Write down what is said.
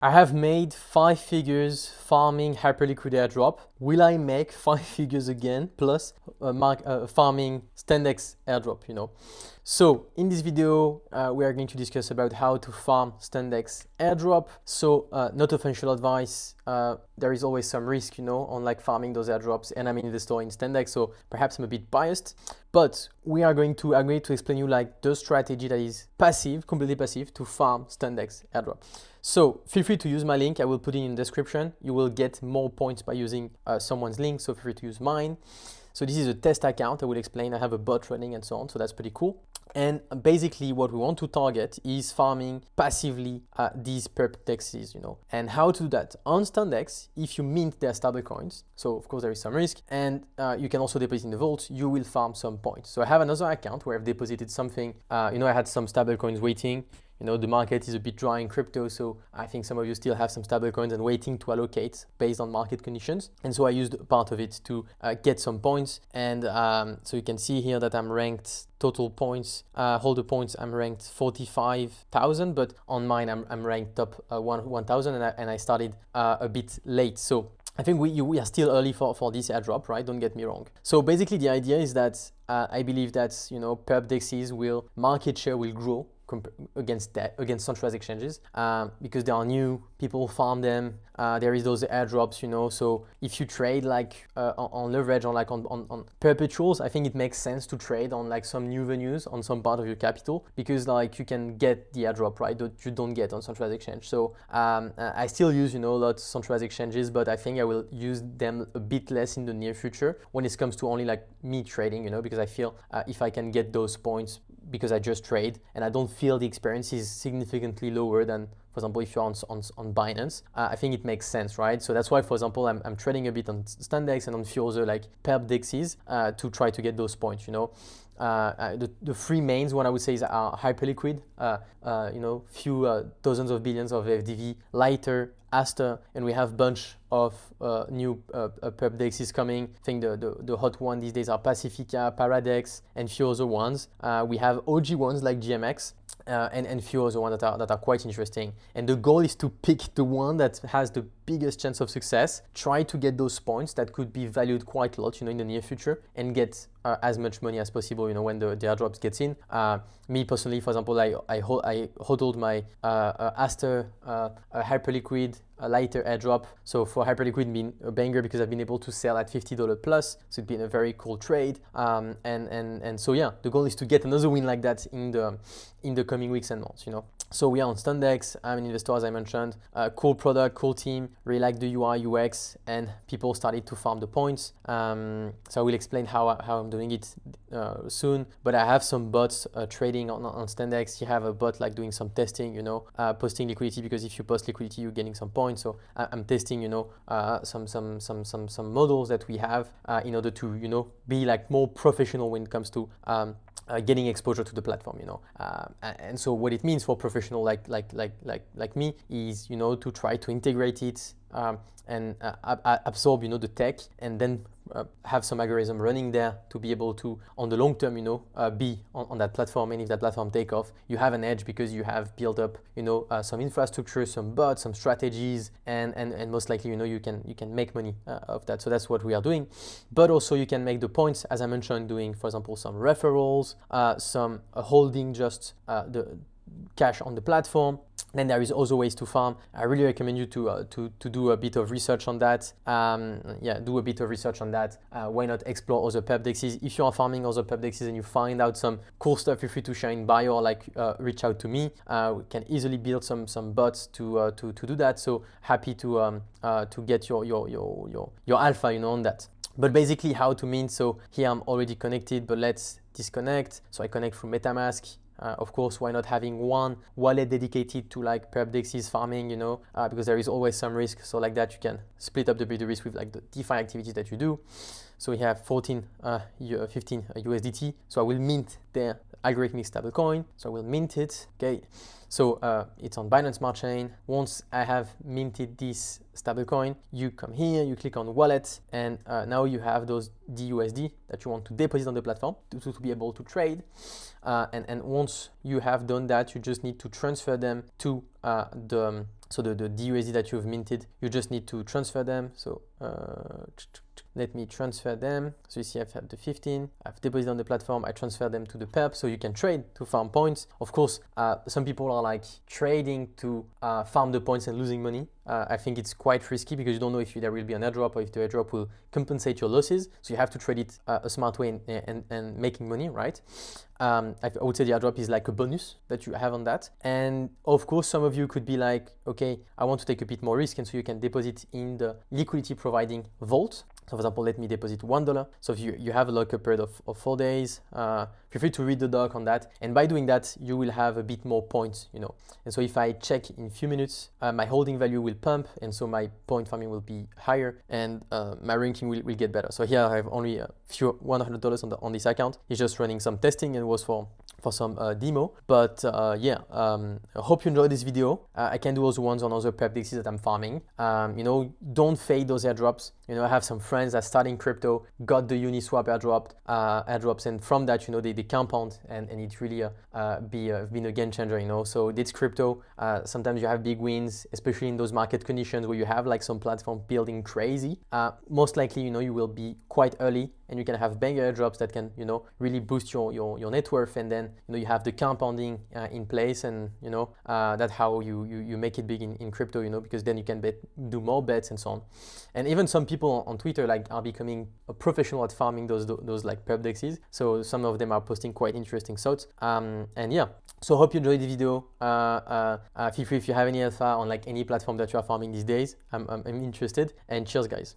I have made 5 figures farming Hyperliquid airdrop. Will I make 5 figures again plus farming Standex airdrop, you know? So in this video, we are going to discuss about how to farm Standex airdrop. So not official advice. There is always some risk, you know, on like farming those airdrops, and I'm an investor in Standex, so perhaps I'm a bit biased. But I'm going to explain you like the strategy that is passive, completely passive, to farm Standex airdrop. So feel free to use my link. I will put it in the description. You will get more points by using someone's link, so feel free to use mine. So this is a test account. I will explain. I have a bot running and so on, so that's pretty cool. And basically what we want to target is farming passively these perp dexes, you know. And how to do that? On Standex, if you mint their stable coins, so of course there is some risk, and you can also deposit in the vault, you will farm some points. So I have another account where I've deposited something. You know, I had some stable coins waiting. You know, the market is a bit dry in crypto, so I think some of you still have some stable coins and waiting to allocate based on market conditions. And so I used part of it to get some points. And so you can see here that I'm ranked total points, holder points, I'm ranked 45,000, but on mine I'm ranked top 1,000, and I started a bit late. So I think we are still early for this airdrop, right? Don't get me wrong. So basically the idea is that I believe that, you know, perp dexes market share will grow against centralized exchanges because there are new people farm them. There is those airdrops, you know. So if you trade like on leverage or like on perpetuals, I think it makes sense to trade on like some new venues on some part of your capital, because like you can get the airdrop, right, that you don't get on centralized exchange. So I still use, you know, lots of centralized exchanges, but I think I will use them a bit less in the near future when it comes to only like me trading, you know, because I feel if I can get those points because I just trade and I don't feel the experience is significantly lower than, for example, if you're on Binance, I think it makes sense, right? So that's why, for example, I'm trading a bit on Standex and on few other like perp dexes to try to get those points, you know. The three mains, one I would say, is Hyperliquid, you know, few dozens of billions of FDV, lighter, Aster, and we have bunch of new perp dexes coming. I think the hot one these days are Pacifica, Paradex, and few other ones. We have OG ones like GMX, and few other ones that are quite interesting. And the goal is to pick the one that has the biggest chance of success, try to get those points that could be valued quite a lot, you know, in the near future, and get as much money as possible, you know, when the airdrops gets in. Me personally, for example, I hodled my Aster Hyperliquid lighter airdrop. So for Hyperliquid, been a banger because I've been able to sell at $50 plus. So it's been a very cool trade. And so yeah, the goal is to get another win like that in the coming weeks and months, you know. So we are on Standex. I'm an investor, as I mentioned. Cool product, cool team. Really like the UI, UX, and people started to farm the points. So I will explain how I'm doing it soon. But I have some bots trading on Standex. You have a bot like doing some testing, you know, posting liquidity, because if you post liquidity, you're getting some points. So I'm testing, you know, some models that we have in order to, you know, be like more professional when it comes to getting exposure to the platform, you know. And so what it means for professional like me is, you know, to try to integrate it and absorb, you know, the tech, and then have some algorithm running there to be able to, on the long term, you know, be on that platform. And if that platform take off, you have an edge because you have built up, you know, some infrastructure, some bots, some strategies, and most likely, you know, you can make money of that. So that's what we are doing. But also you can make the points, as I mentioned, doing, for example, some referrals, some holding just the cash on the platform. Then there is also ways to farm. I really recommend you to do a bit of research on that. Do a bit of research on that. Why not explore other perp dexes? If you are farming other perp dexes and you find out some cool stuff, feel free to share in bio or like reach out to me. We can easily build some bots to do that. So happy to get your alpha, you know, on that. But basically how to mint. So here I'm already connected, but let's disconnect. So I connect through MetaMask. Of course, why not having one wallet dedicated to like perp dexes farming, you know, because there is always some risk. So like that, you can split up the risk with like the DeFi activities that you do. So we have 15 USDT. So I will mint their algorithmic stable coin. So I will mint it. Okay. So it's on Binance Smart Chain. Once I have minted this stablecoin, you come here, you click on wallet, and now you have those DUSD that you want to deposit on the platform to be able to trade. And once you have done that, you just need to transfer them to the So the DUSD that you've minted, you just need to transfer them. So let me transfer them. So you see I've had the 15, I've deposited on the platform, I transfer them to the perp so you can trade to farm points. Of course, some people are like trading to farm the points and losing money. I think it's quite risky because you don't know if there will be an airdrop or if the airdrop will compensate your losses. So you have to trade it a smart way and making money, right? I would say the airdrop is like a bonus that you have on that. And of course, some of you could be like, okay, I want to take a bit more risk. And so you can deposit in the liquidity providing vault. So for example, let me deposit $1. So if you have a lockup period of 4 days, feel free to read the doc on that. And by doing that, you will have a bit more points, you know. And so if I check in a few minutes, my holding value will pump. And so my point farming will be higher and my ranking will get better. So here I have only a few $100 on this account. It's just running some testing and was for some demo. But yeah, I hope you enjoyed this video. I can do also ones on other prep DXs that I'm farming. You know, don't fade those airdrops. You know, I have some friends that starting crypto, got the Uniswap airdrops, and from that, you know, they compound and it really been a game changer, you know. So it's crypto. Sometimes you have big wins, especially in those market conditions where you have like some platform building crazy. Most likely, you know, you will be quite early and you can have banger airdrops that can, you know, really boost your net worth, and then, you know, you have the compounding in place, and you know, that's how you make it big in crypto, you know, because then you can do more bets and so on. And even some people on Twitter like are becoming a professional at farming those like perp DXs. So some of them are posting quite interesting thoughts. And yeah, so hope you enjoyed the video. Feel free if you have any alpha on like any platform that you are farming these days. I'm interested, and cheers guys.